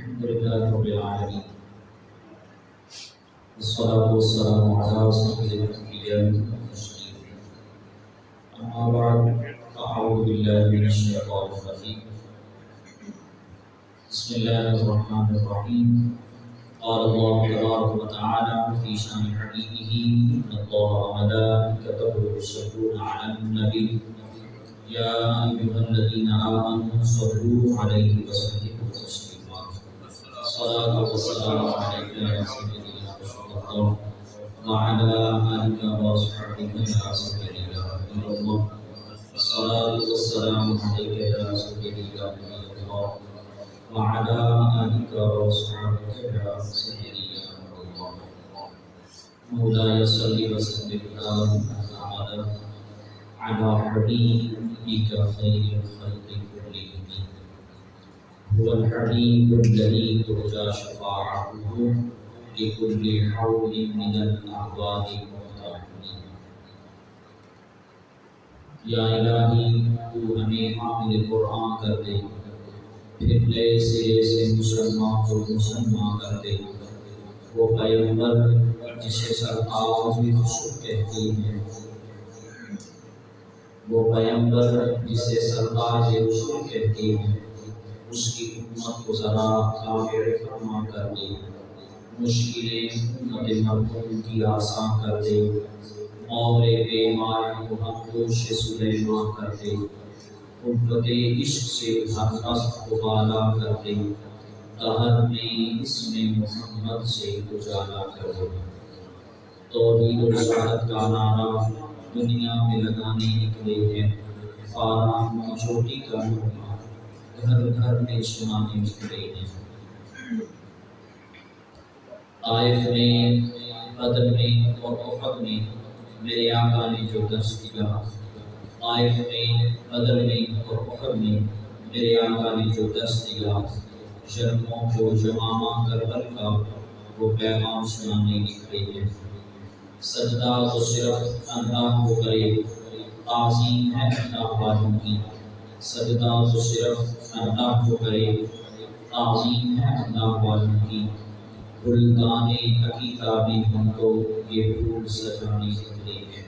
الحمد لله رب العالمين والصلاة والسلام على سيد الأنبياء والمرسلين أما بعد فأعوذ بالله من الشيطان الرجيم بسم الله الرحمن الرحيم قال الله تبارك وتعالى في شأن حبيبه إن الله وملائكته يصلون على النبي يا أيها الذين آمنوا صلوا عليه وسلموا تسليما الصلاة والسلام عليك يا سيدي يا رسول الله وعلى آلك وأصحابك يا سيدي يا حبيب الله الصلاة والسلام عليك يا سيدي يا نبي الله وعلى آلك وأصحابك يا سيدي يا حبيب الله مولاي صل وسلم على حبيبك خير الخلق كلهم هو الحبيب الذي ترجى شفاعته لكل حول من الأحوال المقتحمين یا الہی تو ہمیں حامل قرآن کر دے پھر نئے سرے سے مسلمان کو مسلمان کر دے وہ پیغمبر جسے سرتاج رسول کہتے ہیں وہ پیغمبر جسے سرتاج رسول کہتے ہیں اس کی امت کو ذرا کافر فرما کر دے مشکلیں امت مرحوم کی آسان کر دے عمر بیمار کو ہمدوش سلیمان کر دے قوت عشق سے ہر رست کو بالا کر دے دہر میں اسم محمد سے اجالا کر دے توحید و رسالت کا نعرہ دنیا میں لگانے نکلے ہیں فارغ کی چوٹی کا نغمہ گھر گھر میں سنانے نکلے ہیں طائف میں بدر میں اور احد میں میرے آقا نے جو درس دیا طائف میں بدر میں اور احد میں میرے آقا نے جو درس دیا شرموں کو جمامہ کربل کا وہ پیغام سنانے نکلے ہیں سجدہ تو صرف اللہ کو کرے تعظیم ہے اللہ والوں کی سجدہ تو صرف اللہ کو کرے تعظیم ہے اللہ والوں کی گلدان عقیدہ میں ہم تو یہ پھول سجانے نکلے ہیں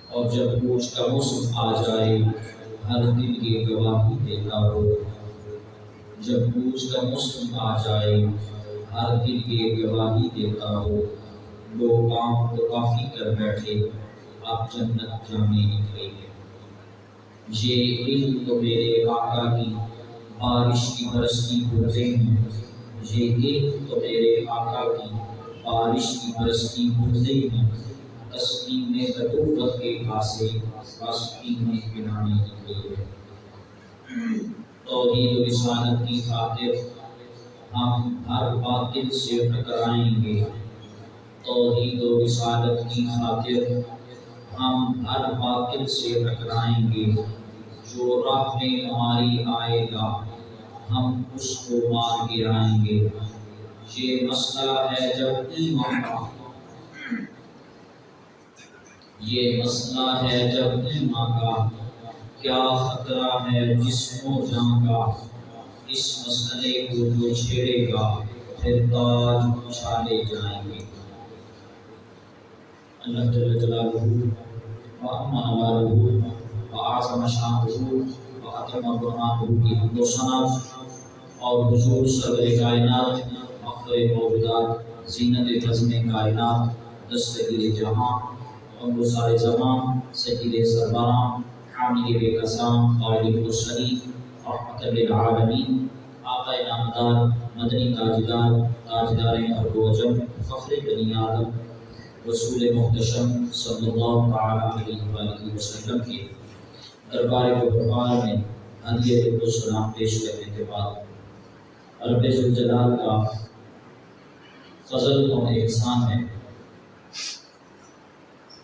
اور جب کوچ کا موسم آ جائے ہر دل کی گواہی دیتا ہو جب کوچ کا موسم آ جائے ہر دل کی گواہی دیتا ہو لوگ کام تو کافی کر بیٹھے آپ جنت جانے نکلے ہیں یہ علم تو میرے آقا کی بارش کی برستی بوندیں ہیں یہ علم تو میرے آقا کی بارش کی برستی بوندیں ہیں تسلیم میں نبوت کے کاسے واسطی میں پلانے نکلے ہیں توحید و رسالت کی خاطر ہم ہر باطل سے ٹکرائیں گے توحید و رسالت کی خاطر ہم ہر باطل سے ٹکرائیں گے جو راہ میں ہماری آئے گا ہم اس کو مار گرائیں گے یہ مسئلہ ہے جب ایمان کا یہ مسئلہ ہے جب ایمان کا کیا خطرہ ہے جسم و جان کا اس مسئلے کو جو چھیڑے گا پھر تاج اچھالے جائیں گے اللہ جل جلالہ وَأَمَّا نَوَالُهُ وَأَعْظَمَ شَانُهُ وَأَتَمَّ بُرْهَانُهُ کی حمد و ثنا اور حضور صدر کائنات مفخر موجودات زینت بزم کائنات دستگیر جہاں عمر سارے زمان سید سربراں حامل بے قسام قائد المرسلین رحمت للعالمین آقا نامدار مدنی تاجدار ارض و عجم فخر بنی آدم رسول محتشم صلی اللہ علیہ وآلہ وسلم کے دربار گہربار میں ہدیہ سلام پیش کرنے کے بعد رب ذوالجلال کا فضل اور احسان ہے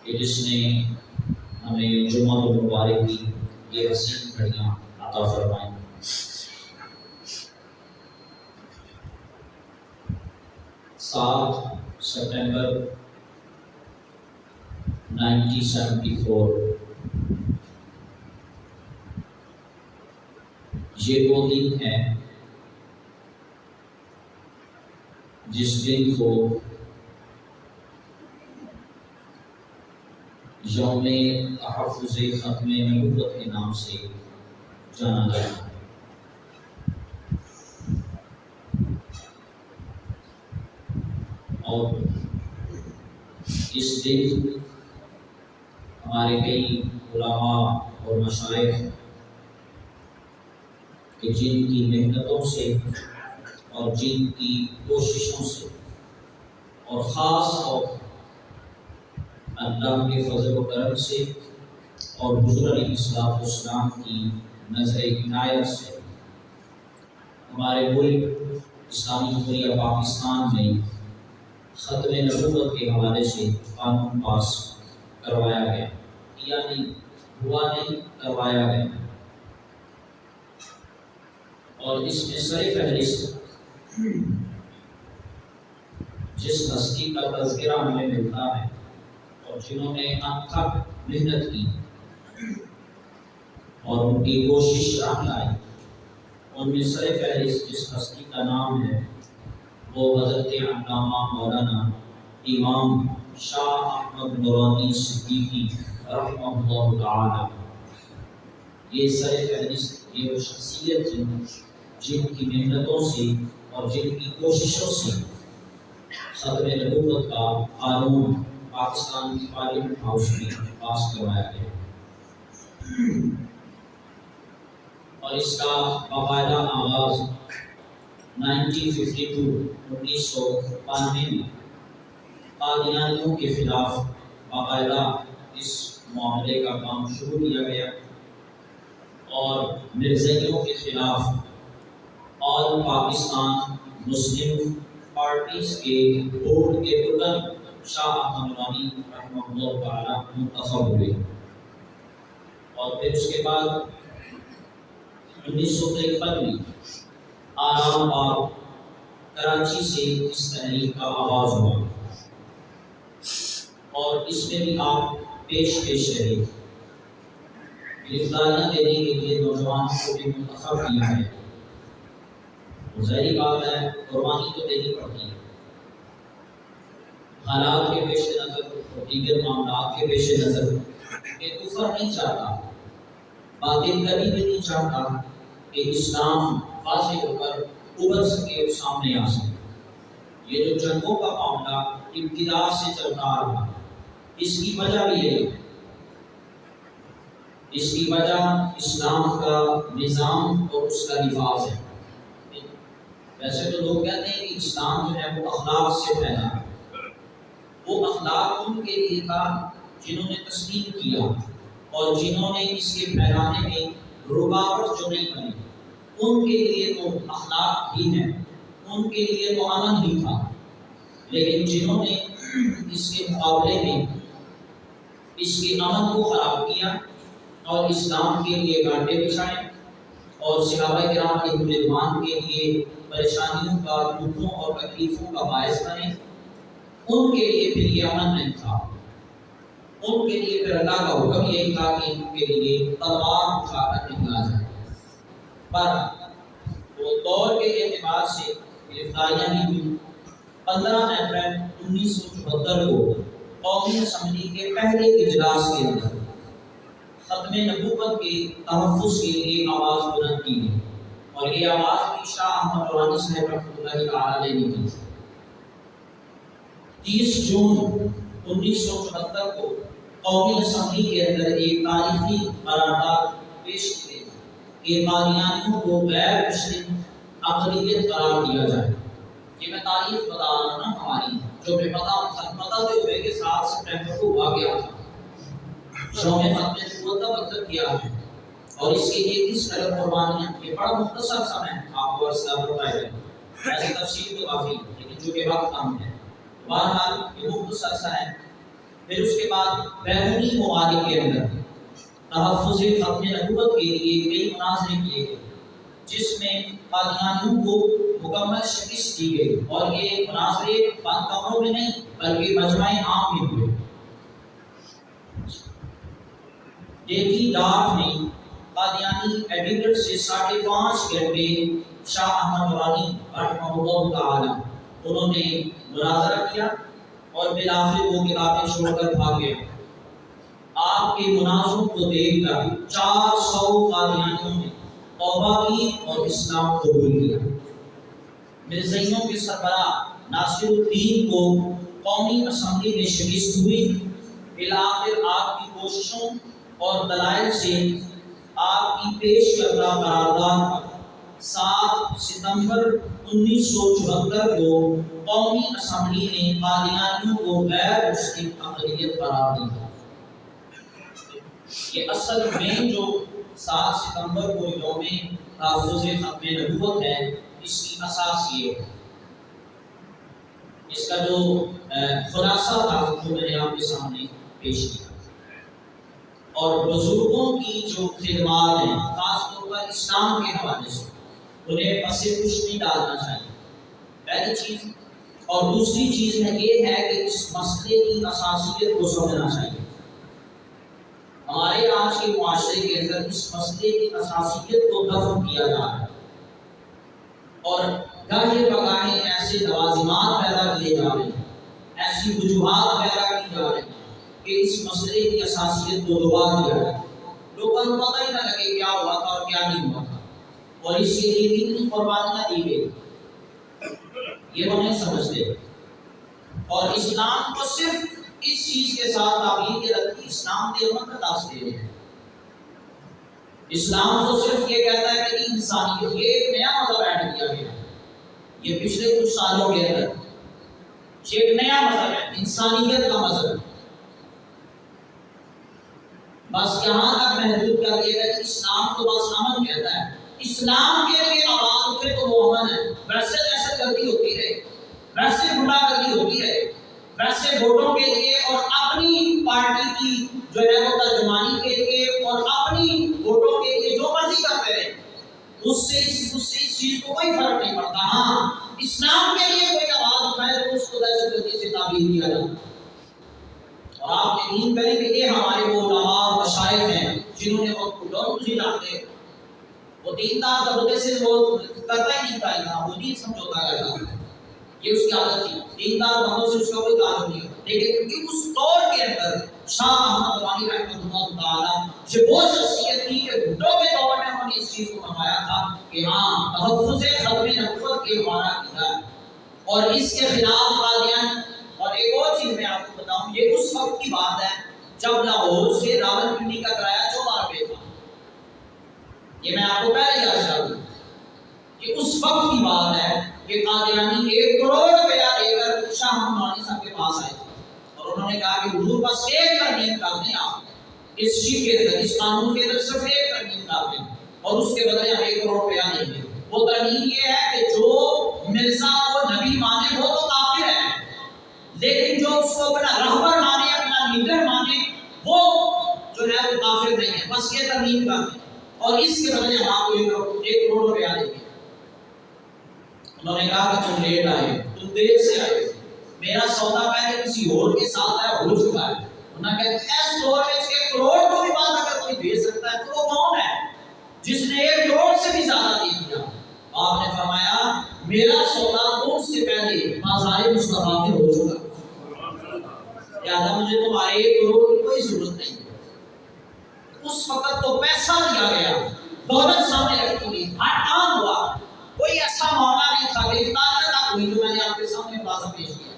کہ جس نے ہمیں جمعہ المبارک کی یہ حسین گھڑیاں عطا فرمائیں 7 ستمبر 1974 یہ وہ دن ہے جس دن کو یوم تحفظ ختم نبوت کے نام سے جانا جاتا ہے۔ اور اس دن ہمارے کئی علماء اور مشائخ کہ جن کی محنتوں سے اور جن کی کوششوں سے اور خاص طور اللہ کے فضل و کرم سے اور حضور علیہ السلام کی نظر عنایت سے ہمارے ملک اسلامی جمہوریہ پاکستان میں ختم نبوت کے حوالے سے قانون پاس کروایا گیا، یعنی ہوا نہیں، کروایا گیا۔ اور اس میں سر فہرست جس ہستی کا تذکرہ ہمیں ملتا ہے اور جنہوں نے انتھک محنت کی اور ان کی کوشش راہ لائی، ان میں سر فہرست جس ہستی کا نام ہے وہ حضرت علامہ مولانا امام شاہ احمد نورانی صدیقی رحمہ اللہ تعالی۔ یہ سر فہرست یہ وہ شخصیت جن کی محنتوں سے اور جن کی کوششوں سے ختم نبوت کا قانون پاکستان کی پارلیمنٹ ہاؤس میں پاس کروایا گیا، اور اس کا باقاعدہ آغاز 1992 میں قادیانیوں کے خلاف باقاعدہ اس معاملے کا کام شروع کیا گیا، اور مرزائیوں کے خلاف آل پاکستان مسلم پارٹیز کے بورڈ کے رکن شاہ احمد نورانی رحمہ اللہ تعالی منتخب ہوئے، اور پھر اس کے بعد 1953 میں آرام باغ کراچی سے اس تحریک کا آغاز ہوا، اور اس میں بھی آپ پیش رہے، گرفتاریاں دینے کے لیے نوجوانوں کو بھی منتخب کیا ہے۔ ظاہری بات ہے قربانی تو دینی پڑتی ہے، حالات کے پیش نظر اور دیگر معاملات کے پیش نظر کہ کفر نہیں چاہتا، باطل کبھی بھی نہیں چاہتا کہ اسلام واضح ہو کر ابھر سکے اور سامنے آ سکے۔ یہ جو جنگوں کا معاملہ ابتدا سے چلتا آ رہا، اس کی وجہ بھی یہی ہے، اس کی وجہ اسلام کا نظام اور اس کا نفاذ ہے۔ ویسے تو لوگ کہتے ہیں کہ اسلام جو ہے وہ اخلاق سے پھیلا ہے، وہ اخلاق ان کے لیے تھا جنہوں نے تسلیم کیا اور جنہوں نے اس کے پھیلانے میں رکاوٹ جو نہیں بنی، ان کے لیے تو اخلاق ہی ہے، ان کے لیے تو امن ہی تھا۔ لیکن جنہوں نے اس کے مقابلے میں اس کے امن کو خراب کیا اور اسلام کے لیے گاٹے بچھائے اور صحابہ کرام کے رضوان کے لیے پریشانیوں کا، دکھوں اور تکلیفوں کا باعث بنے، ان کے لیے پھر یہ امن نہیں تھا۔ ان کے لیے پھر اللہ کا حکم یہی تھا کہ ان کے لیے تلوار اٹھا کر نکلا جائے۔ پر وہ دور کے اعتبار سے گرفتاریاں بھی ہوئی۔ 15 اپریل 1974 کو قومی اسمبلی کے پہلے اجلاس کے اندر ختم نبوت کے تحفظ کے لیے آواز بلند کی گئی، اور یہ آواز بھی شاہ احمد نورانی صاحب رحمۃ اللہ تعالی نے دی۔ 30 جون 1974 کو قومی اسمبلی کے اندر ایک تاریخی قرارداد پیش کی گئی کہ قادیانیوں کو غیر مسلم اقلیت قرار دیا جائے۔ یہ میں تاریخ بتا رہا ہوں نا ہماری، جو میں پتہ دے ہوئے کہ 7 سپٹمبر کو ہوا گیا تھا، شوم ختم نبوت کا مطلب کیا ہے اور اس کے لیے کس طرح قربانیاں، یہ بڑا مختصر سمے آپ کو عرصہ بتایا ہے، ایسی تفصیل تو کافی لیکن جو کہ وقت کم ہے، بہرحال یہ مختصر سا ہے۔ پھر اس کے بعد بیرونی ممالک کے اندر تحفظ ختم نبوت کے لیے کئی مناظرے کیے گئے، جس میں قادیانیوں کو مکمل شکست دی گئی، اور یہ مناظرے بند کمروں میں نہیں بلکہ مجمع عام میں ہوئے۔ دیکھی ڈاک نے قادیانی ایڈیٹر سے 5.5 گھنٹے شاہ احمد نورانی رحمہ اللہ تعالی انہوں نے مناظرہ کیا اور بالآخر وہ کتابیں چھوڑ کر بھاگ گئے۔ آپ کے مناظروں کو دیکھ کر 400 قادیانیوں نے توبہ کی اور اسلام قبول کیا۔ مرزائیوں کے سربراہ ناصر الدین کو قومی اسمبلی میں شکست ہوئی۔ بالآخر آپ کی کوششوں اور دلائل سے آپ کی پیش کردہ قرارداد 7 ستمبر 1974 کو قومی اسمبلی نے قادیانیوں کو غیر مسلم اقلیت قرار دیا۔ یہ اصل میں جو 7 ستمبر کو یوم تحفظ ختم نبوت ہے، اس کی اساس یہ ہے۔ اس کا جو خلاصہ تھا وہ میں نے آپ کے سامنے پیش کیا، اور بزرگوں کی جو خدمات ہیں خاص طور پر اسلام کے حوالے سے انہیں پسے کچھ نہیں ڈالنا چاہیے، پہلی چیز۔ اور دوسری چیز یہ ہے کہ اس مسئلے کی اساسیت کو سمجھنا چاہیے۔ ہمارے آج کے معاشرے کے اندر اس مسئلے کی اساسیت کو دفن کیا جا رہا ہے، اور گاہے بگاہے ایسے لوازمات پیدا کیے جا رہے ہیں، ایسی وجوہات پیدا کی جا رہی ہیں کہ اس مسئلے کی اساسیت کو دبا دیا جائے، لوگوں کو پتہ ہی نہ لگے کیا ہوا تھا اور کیا نہیں ہوا تھا، اور اس کے لیے کتنی قربانیاں دی گئی یہ وہ نہیں سمجھتے۔ اور اسلام کو صرف اس چیز کے ساتھ تعبیر کے رکھتی، اسلام دیوبند کا تاثر ہے۔ اسلام تو صرف یہ کہتا ہے کہ انسانیت، یہ ایک نیا مذہب ایڈ کیا گیا، یہ پچھلے کچھ سالوں کے اندر یہ ایک نیا مذہب ہے، انسانیت کا مذہب۔ بس یہاں تک محدود کر دیا کہ اسلام تو بس امن کہتا ہے، اسلام کے لیے آواز اٹھے تو وہ امن ہے، ویسے دہشت گردی ہوتی رہے، ویسے گنڈا گردی ہوتی رہے، ویسے ووٹوں کے لیے اور اپنی پارٹی کی جو ہے وہ ترجمانی کے لیے اور اپنی ووٹوں کے لیے جو مرضی کرتے رہے، اس سے اس چیز کو کوئی فرق نہیں پڑتا۔ ہاں، اسلام کے لیے کوئی آواز اٹھائے تو اس کو دہشت گردی سے تعبیر کیا جاتا ہے۔ اور آپ یقین کریں کہ یہ ہمارے وہ علماء اور مشائخ ہیں جنہوں نے وہ نہیں جانتے، وہ دیندار طبقے سے وہ کرتا ہی نہیں تھا، وہ دین سمجھوتا کرتا تھا، یہ اس کی عادت تھی، دیندار بندوں سے اس کا کوئی تعلق نہیں، لیکن کیونکہ اس دور کے اندر شاہ احمد غانی رحمۃ اللہ تعالی یہ وہ شخصیت تھی کہ بھٹو کے دور میں انہوں نے اس چیز کو فرمایا تھا کہ ہاں تحفظ ختم نبوت کے معنی کیا ہے، اور اس کے خلاف قادیان۔ اور ایک اور چیز میں آپ کو بتاؤں، یہ اس وقت کی بات ہے جب لاہور سے راولپنڈی کا کرایہ 14 روپے تھا، یہ میں آپ کو پہلے ہی عرض کر دوں کہ اس وقت کی بات ہے کہ قادیانی 1 کروڑ روپیہ لے کر شاہ احمد غانی صاحب کے پاس آئے تھے، اور انہوں نے کہا کہ حضور بس ایک ترمیم کر دیں، آپ اس شیء کے اندر، اس قانون کے اندر صرف ایک ترمیم کر دیں، اور اس کے بدلے ہم 1 کروڑ روپیہ نہیں دیں۔ وہ ترمیم یہ ہے کہ جو مرزا کو نبی مانے وہ تو کافر ہے، لیکن جو اس کو اپنا رہبر مانے، اپنا لیڈر مانے، وہ جو ہے وہ کافر نہیں ہے، بس یہ ترمیم کر دیں، اور اس کے بدلے ہم آپ کو 1 کروڑ روپیہ دیں گے۔ انہوں نے کہا کہ تم لیٹ آئے، تم دیر سے آئے، میرا سودا پہلے کسی اور کے ساتھ ہے، ہو چکا ہے۔ انہوں نے کہا اس دور میں 1 کروڑ کو بھی بات اگر کوئی دے سکتا ہے تو وہ کون ہے جس نے 1 کروڑ سے بھی زیادہ دے دیا؟ آپ نے فرمایا میرا سودا تم سے پہلے بازار مصطفیٰ میں ہو چکا، لہٰذا مجھے تمہارے 1 کروڑ کی کوئی ضرورت نہیں۔ اس وقت تو پیسہ دیا گیا، دولت سامنے رکھی گئی، ہر کام ہوا، کوئی ایسا معاملہ نہیں تھا، گرفتاری تک ہوئی جو میں نے آپ کے سامنے خلاصہ پیش کیا،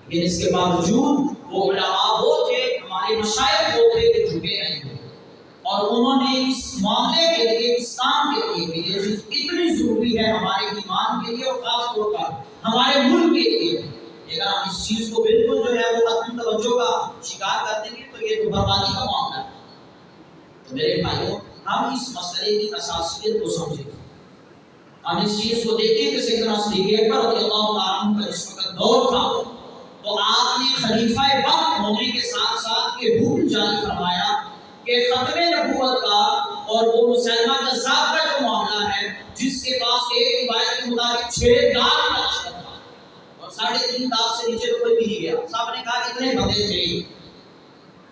لیکن اس کے باوجود وہ علماء وہ تھے، ہمارے مشائخ وہ تھے کہ جھکے نہیں تھے، اور انہوں نے اس معاملے کے لیے، اس کام کے لیے کہ یہ چیز اتنی ضروری ہے ہمارے ایمان کے لیے اور خاص طور پر ہمارے ملک کے لیے، اگر ہم اس چیز کو بالکل جو ہے وہ اپنی توجہ کا شکار کر دیں گے تو یہ تو بربادی کا معاملہ ہے۔ تو میرے بھائیوں، ہم اس مسئلے کی اساسیت کو سمجھیں، ہم اس چیز کو دیکھیں کہ سیدنا صدیق اکبر رضی اللہ تعالیٰ عنہ کا اس وقت دور تھا، تو آپ نے خلیفہ وقت ہونے کے ساتھ ساتھ یہ حکم جاری فرمایا کہ ختم نبوت کا اور وہ مسلمہ کذاب کا جو معاملہ ہے، جس کے پاس ایک روایت کے مطابق 6 لاکھ کا لشکر تھا اور 3.5 لاکھ سے نیچے کوئی بھی نہیں گیا، صاحب نے کہا اتنے بندے تھے،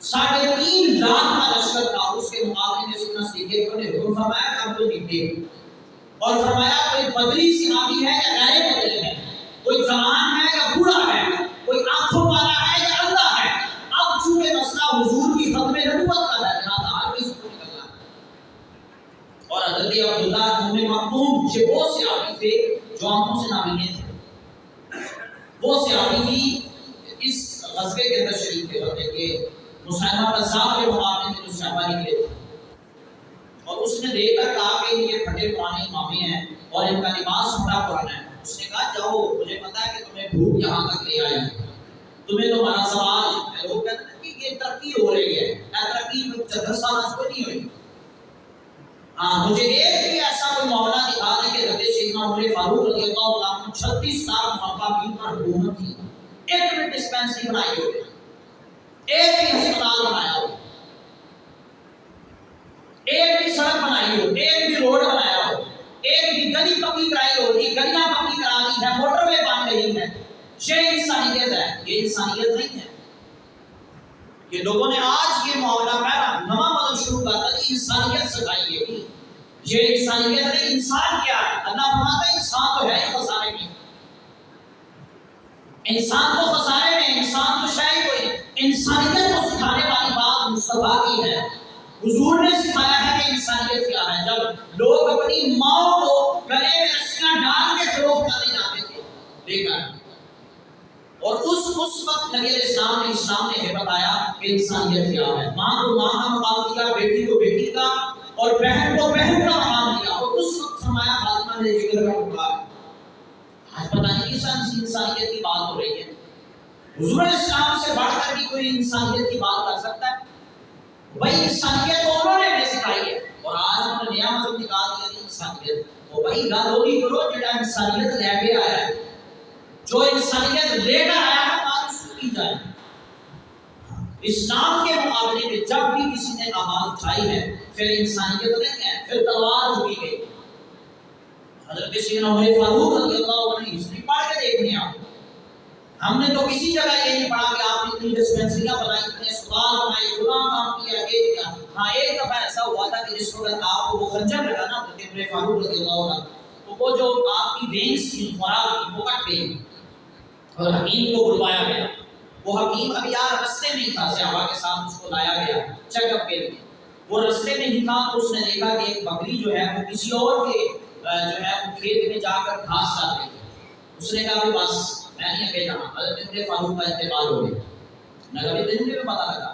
3.5 لاکھ کا لشکر تھا، اس کے مقابلے میں سیدنا صدیق اکبر نے حکم فرمایا کہ ہم تو نکلے، اور فرمایا کوئی بدری صحابی ہے یا غیر بدری ہے، کوئی جوان ہے یا بوڑھا ہے، کوئی آنکھوں والا ہے یا اندھا ہے، اب چونکہ مسئلہ حضور کی ختم نبوت کا ہے، لہٰذا ہر کسی کو نکلنا ہے۔ اور حضرت عبداللہ ابن مکتوم یہ وہ صحابی تھے جو آنکھوں سے نابینے تھے، وہ صحابی ہی اس غزوے کے اندر شریک ہوتے کہ مسلمہ قذاب کے مقابلے میں جو صحابہ نکلے تھے، اور اس نے دیکھ کر کہا کہ یہ پھٹے پرانے امامے ہیں اور ان کا لباس بڑا پرانا ہے۔ اس نے کہا جاؤ، مجھے پتا ہے کہ تمہیں بھوک یہاں تک لے آئی ہے، تمہیں تو ہمارا سوال ہے۔ لوگ کہتے ہیں کہ یہ ترقی ہو رہی ہے، ترقی 70 سال آج کوئی نہیں ہوئی۔ مجھے ایک بھی ایسا کوئی معاملہ دکھا دیں کہ حضرت سیدنا عمر فاروق رضی اللہ عنہ 36 سال مقابل پر حکومت تھی، ایک بھی ڈسپینسری بنائی ہو، ایک بھی ہسپتال بنایا ہو، ایک بھی سڑک بنائی ہو، ایک بھی روڈ بنایا ہو، ایک بھی گلی پکی کرائی ہوتی، گلیاں پکی کرا دی ہے، موٹر وے بن گئی ہے، یہ انسانیت ہے؟ یہ انسانیت نہیں ہے۔ یہ لوگوں نے آج یہ معاملہ پہلا نواں مطلب شروع کر دیا، انسانیت سکھائی ہے۔ یہ انسانیت نہیں، انسان کیا ہے؟ اللہ فرماتا ہے انسان تو ہے ہی خسارے میں، انسان تو خسارے میں، انسان تو شاید کوئی انسانیت کو سکھانے والی بات مصطفیٰ کی ہے۔ حضور نے سکھایا ہے کہ انسانیت کیا ہے۔ جب لوگ اپنی ماں کو گلے میں رسیاں ڈال کے فروخت کرنے جاتے تھے لے کر، اور اس وقت نبی علیہ السلام نے بتایا کہ انسانیت کیا ہے۔ ماں کو ماں کا مقام دیا، بیٹی کو بیٹی کا، اور بہن کو بہن کا مقام دیا، اور اس وقت فرمایا فاطمہ نے ذکر کا ٹکڑا۔ آج پتہ نہیں کس انسانیت کی بات ہو رہی ہے۔ حضور علیہ السلام سے بڑھ کر بھی کوئی انسانیت کی بات کر سکتا ہے؟ وہی انسانیت کو انہوں نے بھی سکھائی ہے، اور آج انہوں نے نیا مذہب نکال دیا انسانیت۔ وہ وہی گل ہوگی کرو جڑا انسانیت لے کے آیا ہے، جو انسانیت لے کر آیا ہے بات اس کو کی جائے۔ اسلام کے مقابلے میں جب بھی کسی نے آواز اٹھائی ہے پھر انسانیت نہیں ہے، پھر تلوار چکی گئی۔ حضرت سیدنا عمر فاروق رضی اللہ عنہ ہسٹری پڑھ کے دیکھنے آپ، ہم نے تو کسی جگہ یہ نہیں پڑھا کہ آپ نے اتنی ڈسپینسریاں بنائی، اتنے اسپتال بنائے، فلاں کام کیا، یہ کیا۔ ہاں ایک دفعہ ایسا ہوا تھا کہ جس وقت آپ کو وہ خنجر لگا نا حضرت عمر فاروق رضی اللہ عنہ، تو وہ جو آپ کی وینس تھی خوراک کی وہ کٹ گئی، اور حکیم کو بلوایا گیا۔ وہ حکیم ابھی یار رستے میں ہی تھا، صحابہ کے ساتھ اس کو لایا گیا چیک اپ کے لیے۔ وہ رستے میں ہی تھا تو اس نے دیکھا کہ ایک بکری جو ہے وہ کسی اور کے جو ہے وہ کھیت میں جا کر گھاس چر رہی ہے۔ اس نے کہا کہ بس میں نہیں اکیلا، حضرت عمر فاروق کا انتقال ہو گیا۔ نبی دن میں پتہ لگا،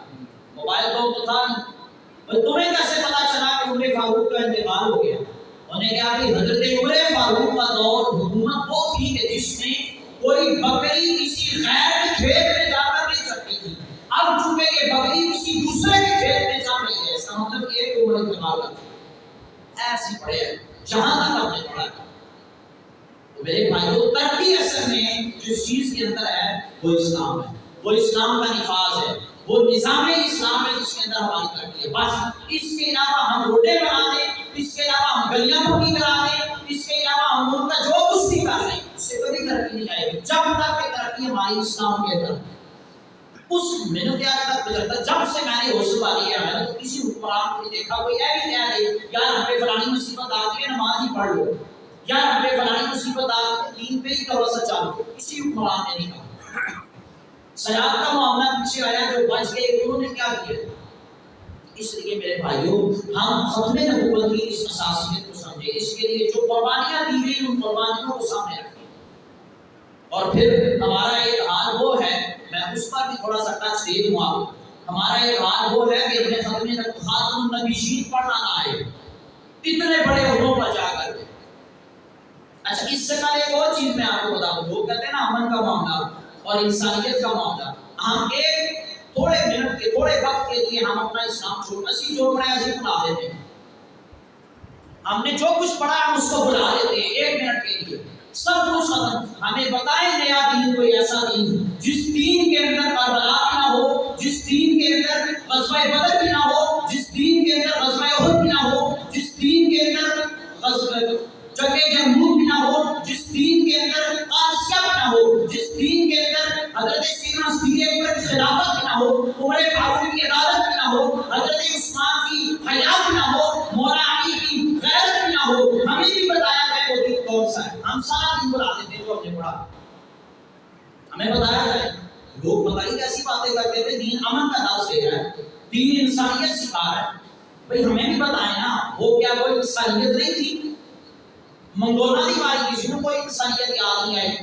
موبائل تو تھا نہیں، تمہیں کیسے پتا چلا کہ عمر فاروق کا انتقال ہو گیا؟ انہوں نے کہا کہ حضرت عمر فاروق کا دور حکومت وہ تھی کہ جس میں کوئی بکری کسی غیر کے کھیت میں جا کر نہیں چرتی تھی۔ اب چونکہ یہ بکری کسی دوسرے کے کھیت میں جا رہی ہے، اس کا مطلب یہ ہے کہ عمر انتقال کر گیا۔ ایسی پڑے ہیں جہاں تک آپ نے پڑھا ہے۔ تو میرے بھائیو، ترقی اصل میں جس چیز کے اندر ہے وہ اسلام ہے، وہ اسلام کا نفاذ ہے، وہ نظام اسلام ہے جس کے اندر ہماری ترقی ہے۔ بس اس کے علاوہ ہم روڈیں بنا دیں، اس کے علاوہ ہم گلیاں پکی کرا دیں، اس کے علاوہ ہم ان کا جو کچھ بھی کر رہے ہیں اس سے کبھی ترقی نہیں آئے گی جب تک کہ ترقی ہماری اسلام کے اندر۔ اس میں نے کیا تک گزرتا جب سے میں نے ہوش والی ہے، میں نے کسی حکمران کو نہیں دیکھا کوئی یہ بھی کہہ دے یار ہم پہ فلانی مصیبت آ گئی ہے نماز ہی پڑھ لو، یا ہم پہ فلانی مصیبت آ گئی دین پہ ہی کرو سا چالو، کسی حکمران نے نہیں کہا۔ سیاد کا معاملہ پیچھے آیا جو بچ گئے انہوں نے کیا کیا؟ اس لیے میرے بھائیوں ہم ختم نبوت کی اس اساسیت کو سمجھیں، اس کے لیے جو قربانیاں دی گئی ان قربانیوں کو سامنے رکھیں، اور پھر ہمارا ایک حال وہ ہے، میں اس پر بھی تھوڑا سا ٹچ دے دوں آپ کو، ہمارا ایک حال وہ ہے کہ اپنے ختم خاتم النبیین پڑھنا نہ آئے اتنے بڑے عہدوں پر جا کر۔ اچھا اس سے پہلے ایک اور چیز میں آپ کو بتا دوں، لوگ کہتے ہیں نا امن کا معاملہ اور انسانیت کا معاملہ، ہم ایک تھوڑے منٹ کے تھوڑے وقت کے لیے ہم اپنا اسلام جو پڑھا ہے اسے بھلا دیتے ہیں، ہم نے جو کچھ پڑھا ہم اس کو بھلا دیتے ہیں ایک منٹ کے لیے، سب کچھ ختم۔ ہمیں بتائیں نیا دین کوئی ایسا دین جس دین کے اندر کربلا بھی نہ ہو، جس دین کے اندر غزوہ بدر بھی نہ ہو، جس دین کے اندر غزوہ احد بھی نہ ہو، جس دین کے اندر جنگ جمہور بھی نہ ہو، جس دین کے اندر قادسیہ بھی نہ ہو، جس دین کے اندر حضرت سیدنا صدیق اکبر کی خلافت بھی نہ ہو، عمر فاروق کی عدالت بھی نہ ہو، حضرت عثمان کی حیات بھی نہ ہو، مولا علی کی غیرت بھی نہ ہو۔ ہمیں بھی بتایا جائے وہ دین کون سا ہے، ہم سارا دین بتا دیتے جو ہم نے پڑھا۔ ہمیں بتایا جائے. لوگ بتائیے کیسی باتیں کرتے تھے. دین امن کا درس دے رہا ہے, دین انسانیت سکھا رہا ہے. بھئی ہمیں بھی بتائیں نا, وہ کیا کوئی انسانیت نہیں تھی؟ منگولا نہیں ماری, کسی نے کوئی انسانیت یاد نہیں آئی.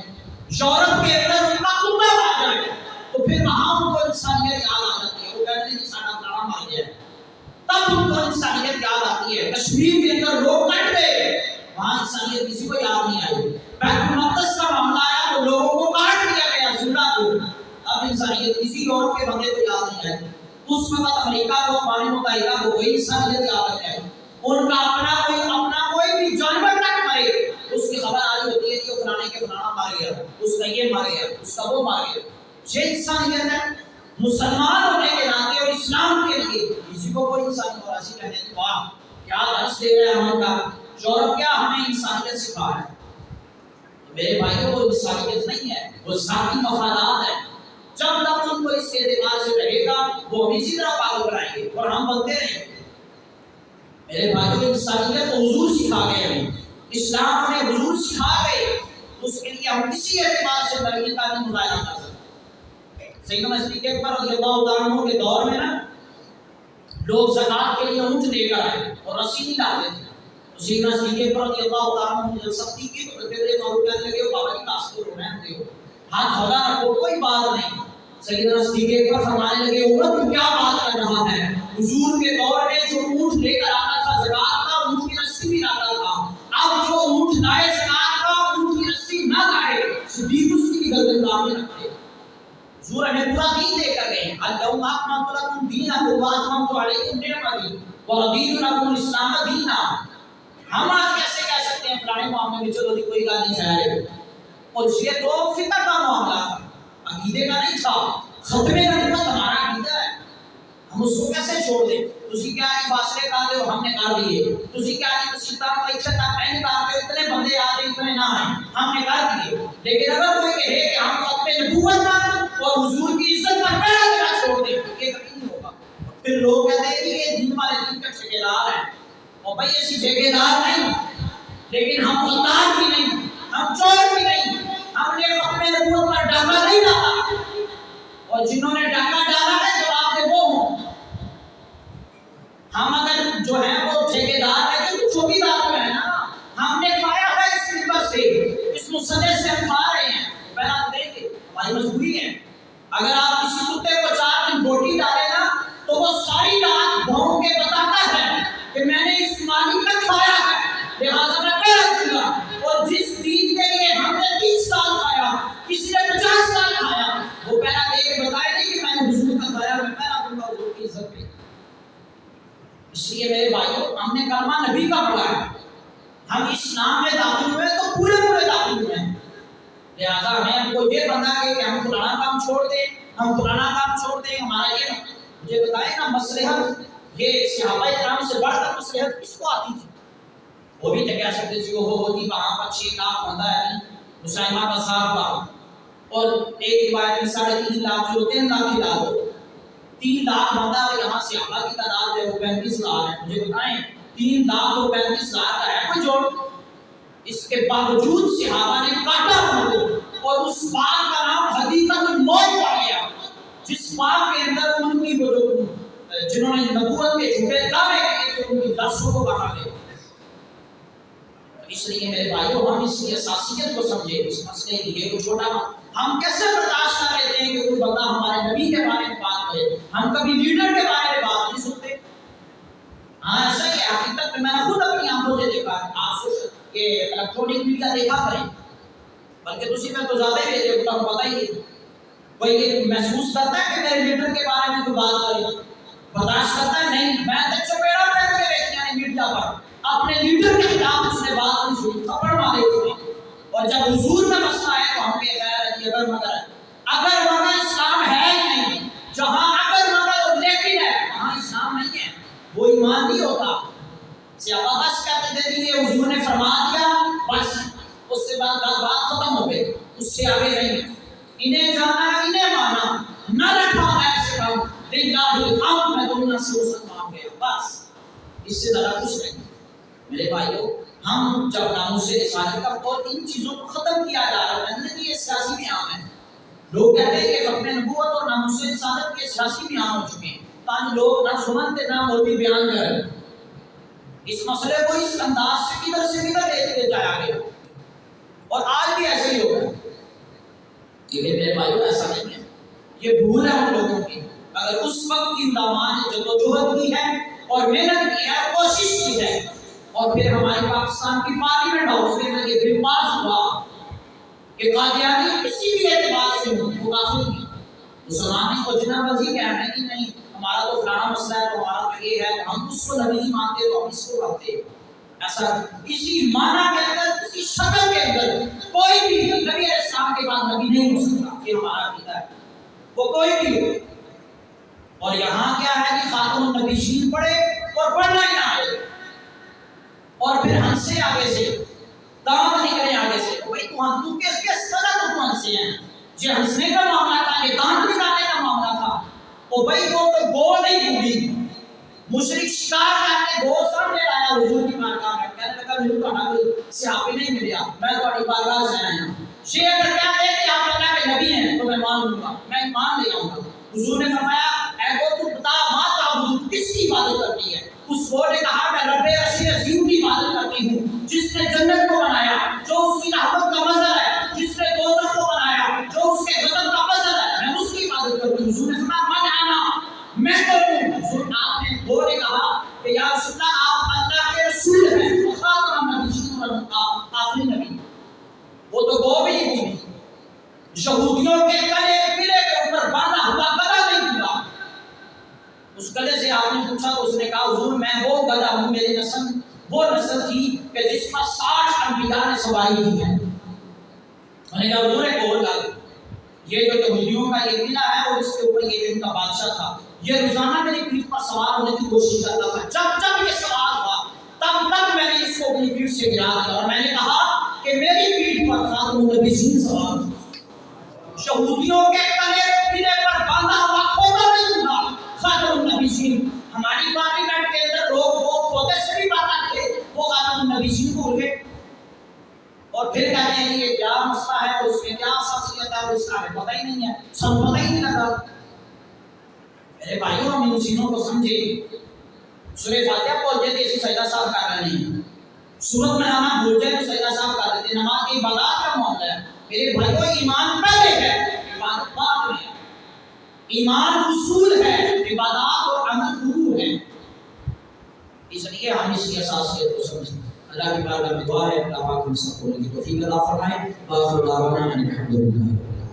یورپ کے اندر ان کا کتا مار جائے تو پھر وہاں ان کو انسانیت یاد آ جاتی ہے. وہ کہتے ہیں کہ ساڑھا فلانا مار گیا ہے, تب ان کو انسانیت یاد آتی ہے. کشمیر کے اندر لوگ کٹ گئے, وہاں انسانیت کسی کو یاد نہیں آئی. بیت المقدس کا معاملہ آیا تو لوگوں کو کاٹ دیا گیا, زندہ کو. اب انسانیت کسی اور کے بندے کو یاد نہیں آئی. اس وقت امریکہ کو, اقوام متحدہ کو کوئی انسانیت یاد نہیں آئی. ان کا اپنا کوئی بھی جانور تک مرے, اس کی خبر آ رہی ہوتی ہے کہ وہ فلانے کے فلانا مار گیا, اس کا یہ مار گیا, اس کا وہ مار گیا. یہ انسانیت ہے. مسلمان ہونے کے ناطے اور اسلام کے لیے کسی کو کوئی انسانیت اور ایسی کہنے کی واہ کیا درس دے رہا ہے ہم کا. یورپ کیا ہمیں انسانیت سکھا ہے. میرے بھائیوں کو انسانیت نہیں ہے, وہ ذاتی مفادات ہے. جب تک ان کو اس کے اعتبار سے رہے گا وہ ہم اسی طرح پاگل بنائیں گے اور ہم بنتے رہیں گے. میرے بھائیوں انسانیت کو حضور سکھا گئے ہمیں, اسلام ہمیں حضور سکھا گئے. اس کے لیے ہم کسی اعتبار سے ترقی کا نہیں مظاہرہ کر سکتے. سیدنا صدیق اکبر رضی اللہ تعالیٰ عنہ کے دور میں نا لوگ زکات کے لیے اونٹ لے کر آئے اور رسی نہیں ڈالتے تھے. سیدنا صدیق اکبر رضی اللہ تعالیٰ عنہ نے جب سختی کی تو کہتے فاروق کہنے لگے بابا کی واسطے رہنے دو, ہاتھ ہلا رکھو, کوئی بات نہیں. سیدنا صدیق اکبر فرمانے لگے عمر تو کیا بات کر رہا ہے, حضور کے دور میں جو اونٹ لے کر آتا تھا زکات کا, اونٹ کی رسی بھی لاتا تھا. اب جو اونٹ لائے زکات کا, اونٹ کی رسی نہ لائے, صدیق اس کی گردن کاٹ کے رکھتے. حضور ہمیں پورا دین دے کر گئے. اليوم اکملت لکم دینکم واتممت علیکم نعمتی ورضیت لکم الاسلام دینا. ہم آج کیسے کہہ سکتے ہیں فلانے معاملے میں چلو کوئی گل نہیں ہے, اور یہ تو فقہ کا معاملہ تھا, عقیدے کا نہیں تھا. ختم نبوت ہمارا عقیدہ ہے, ہم اس کو کیسے چھوڑ دیں؟ تسی کیا نہیں فاصلے کر دے ہم نے کر دیے, تسی کیا نہیں مسیطان کا اچھا تھا میں نے کہا کہ اتنے بندے آ رہے اتنے نہ آئے, ہم نے کر دیے. لیکن اگر کوئی کہے کہ ہم ختم نبوت پر اور حضور کی عزت پر پہلا جگہ چھوڑ دیں, یہ کبھی نہیں ہوگا. پھر لوگ کہتے ہیں کہ یہ دین والے دین کا ٹھیکیدار ہے. اور بھائی ایسی ٹھیکیدار نہیں, لیکن ہم غدار بھی نہیں, ہم چور بھی نہیں. ہم نے ختم نبوت پر ڈاکہ نہیں ڈالا, اور جنہوں نے ڈاکہ ڈالا ہے جواب دے وہ ہوں. ہم اگر جو ہیں وہ ٹھیکیدار ہے تو چوکیدار تو ہے نا. ہم نے کھایا ہے اس ممبر سے, اس مسئلے سے ہم کھا رہے ہیں, پہلا دیں گے, ہماری مجبوری ہے. اگر آپ کسی کتے کو 4 دن روٹی ڈالے نا تو وہ ساری رات بھون کے بتاتا ہے کہ میں نے اس مالک کا کھایا ہے, لہٰذا میں پہلا دوں گا. اور جس دین کے لیے ہم نے 30 سال کھایا, کسی نے 50 سال کھایا, وہ پہلا دے کے بتائے نہیں کہ میں نے حضور کا کھایا, میں پہلا دوں گا حضور کی عزت پہ. اس لیے میرے بھائیوں ہم نے کلمہ نبی کا پڑھا ہے, ہم اسلام میں داخل ہوئے تو پورے داخل ہوئے ہیں. لہٰذا ہمیں کوئی یہ بندہ کہ ہم فلانا کام چھوڑ دیں, ہم فلانا کام چھوڑ دیں, ہمارا یہ مجھے بتائیں نا مصلحت, یہ صحابہ کرام سے بڑھ کر مصلحت کس کو آتی تھی؟ وہ بھی تو کہہ سکتے تھے وہ ہوتی وہاں پر 6 لاکھ بندہ ہے, مسلمہ کا 7 لاکھ, اور ایک روایت میں 3.5 لاکھ جو 3 لاکھ ہلا دو, 3 لاکھ بندہ, اور یہاں صحابہ کی تعداد ہے وہ 35 لاکھ ہے. مجھے بتائیں 3 لاکھ اور 35 لاکھ کا ہے کوئی جوڑ؟ اس کے باوجود صحابہ نے کاٹا ان کو, اور اس باغ کا نام حدیقۃ الموت پڑ گیا, جس باغ کے اندر ان کی جنہوں نے نبوت کے جھوٹے دعوے کیے تھے ان کی لاشوں کو کاٹا گیا. اس لیے میرے بھائیوں ہم اس کی اساسیت کو سمجھے, اس مسئلے کی یہ کوئی چھوٹا ہم کیسے برداشت کر لیتے ہیں کہ کوئی بندہ ہمارے نبی کے بارے میں بات کرے, ہم کبھی لیڈر کے بارے میں بات نہیں سنتے. ہاں ایسا ہی ہے, حقیقت میں نے خود اپنی آنکھوں سے دیکھا ہے. آپ کہ الیکٹرونک میڈیا دیکھا کریں, بلکہ دوسری میں تو زیادہ ہی دیکھتا ہوں, پتہ ہی کوئی یہ محسوس کرتا ہے کہ میرے لیڈر کے بارے میں کوئی بات کرے, برداشت کرتا ہے نہیں. میں تو چپیڑا پہن کے دیکھتے ہیں میڈیا پر, اپنے لیڈر کے خلاف اس نے بات نہیں سنی, تھپڑ مارے اس نے. اور جب حضور کا مسئلہ ہے تو ہم پہ خیر ہے اگر مگر ہے, اگر مگر اسلام ہے ہی نہیں. جہاں اگر مگر اور لیکن ہے وہاں اسلام نہیں ہے, وہ ایمان نہیں ہوتا. صحابہ بس کہتے تھے کہ یہ حضور نے فرما دیا بس, اس سے بعد بات ختم ہو گئی, اس سے آگے نہیں. انہیں جانا انہیں مانا, نہ رکھا ایسے کام للہ الحمد, میں دنیا سے وہ سب مان گیا بس, اس سے زیادہ کچھ نہیں. میرے بھائیوں ہم جب ناموس رسالت کا اور ان چیزوں کو ختم کیا جا رہا ہے, یہ سیاسی میں عام ہے. لوگ کہتے ہیں کہ ختم نبوت اور ناموس رسالت کے سیاسی بیان ہو چکے ہیں تاکہ لوگ نہ سنتے نہ مولوی بیان کریں. اس مسئلے کو اس انداز سے کدھر لے جایا گیا اور آج بھی ایسے ہی ہو رہا ہے. یہ میرے بھائیو ایسا نہیں ہے، یہ بھول ہے ان لوگوں کی. اگر اس وقت کی علماء نے جدوجہد کی ہے اور محنت کی ہے، کوشش کی ہے، اور پھر ہمارے پاکستان کی پارلیمنٹ ہاؤس میں یہ بل پاس ہوا کہ قادیانی کسی بھی اعتبار سے ہو وہ کافر نہیں. مسلمان کو جنا وزی کہنا ہے کہ نہیں ہمارا تو فلانا مسئلہ ہے تو ہمارا تو یہ ہے، ہم اس کو نبی مانتے تو ہم اس کو رکھتے. ایسا کسی معنی کے اندر کسی شکل کے اندر کوئی بھی نبی علیہ السلام کے بعد نبی نہیں ہو سکتا. یہ ہمارا عقیدہ ہے، وہ کوئی بھی ہو. اور یہاں کیا ہے کہ خاتم النبیین پڑھے اور پڑھنا ہی نہ آئے اور پھر ہنسے آگے سے دانت نکلے آگے سے. بھائی تو کس طرح تو ہنسے ہیں؟ یہ ہنسنے کا معاملہ تھا، یہ دانت نکالنے کا معاملہ تھا. او بھائی وہ تو گو نہیں بولی مشرک شکار کر کے گو سامنے لایا حضور کی بارگاہ میں. کہنے لگا میرے کو کوئی صحابی نہیں ملیا، میں تمہاری بارگاہ سے آیا ہوں. شیخ کہتے ہیں کہ آپ اللہ کے نبی ہیں تو میں مان لوں گا، میں ایمان لے آؤں گا. حضور نے فرمایا اے گو تو بتا ما تعبد، کس کی عبادت کرتی ہے؟ اس گو نے کہا میں رب عرش عظیم کی عبادت کرتی ہوں جس نے جنت کو بنایا، جو اس کی رحمت کا مظہر ہے، جس نے دوزخ کو بنایا، جو اس کے غضب کا مظہر ہے، میں اس کی عبادت کرتی ہوں. حضور نے فرمایا من انا، میں کون ہوں؟ حضور آپ نے گو نے کہا کہ یا رسول اللہ آپ اللہ کے رسول ہیں، خاتم النبیین اور آخری نبی. وہ تو گو بھی نہیں بولی. یہودیوں کے قلعے کے اوپر باندھا ہوا گدھا نہیں بولا. اس گدھے سے آپ نے پوچھا تو اس نے کہا حضور میں وہ گدھا ہوں، میری نسل وہ نسل تھی کہ جس پر 60 انبیاء نے سواری کی ہے. میں نے کہا حضور ایک اور گل، یہ جو یہودیوں کا یہ قلعہ ہے اور اس کے اوپر یہ ان کا بادشاہ تھا، یہ روزانہ میری پیٹھ پر سوار ہونے کی کوشش کرتا تھا. جب یہ سوار ہوا تب میں نے اس کو اپنی پیٹھ سے گرا دیا اور میں نے کہا کہ میری پیٹھ پر خاتم النبیین سوار ہو. یہودیوں کے قلعے پر باندھا ہوا کھوتا نہیں تھا خاتم النبیین. ہماری پارلیمنٹ کے اندر لوگ وہ کھوتے سے بھی بات تھے، وہ خاتم النبیین بھول گئے اور پھر کہتے ہیں یہ کیا مسئلہ ہے اور اس میں کیا خاصیت ہے اور اس کا ہمیں پتہ ہی نہیں ہے، سب پتہ ہی نہیں لگا. میرے بھائیوں ہم ان چیزوں کو سمجھے. سورہ فاتحہ بولتے تھے اسی سجدہ صاحب کر رہے ہیں، سورت میں آنا بھول جائے تو سجدہ صاحب کر دیتے. نماز کی عبادات کا معاملہ ہے میرے بھائیوں، ایمان پہلے ہے عبادت بعد میں ہے. ایمان اصول ہے، عبادات اور عمل فروع ہے. اس لیے ہم اس کی اساسیت کو سمجھیں. اللہ کی بارگاہ میں دعا ہے اللہ پاک ہم سب کو توفیق عطا فرمائے. باخر دعوانا الحمدللہ.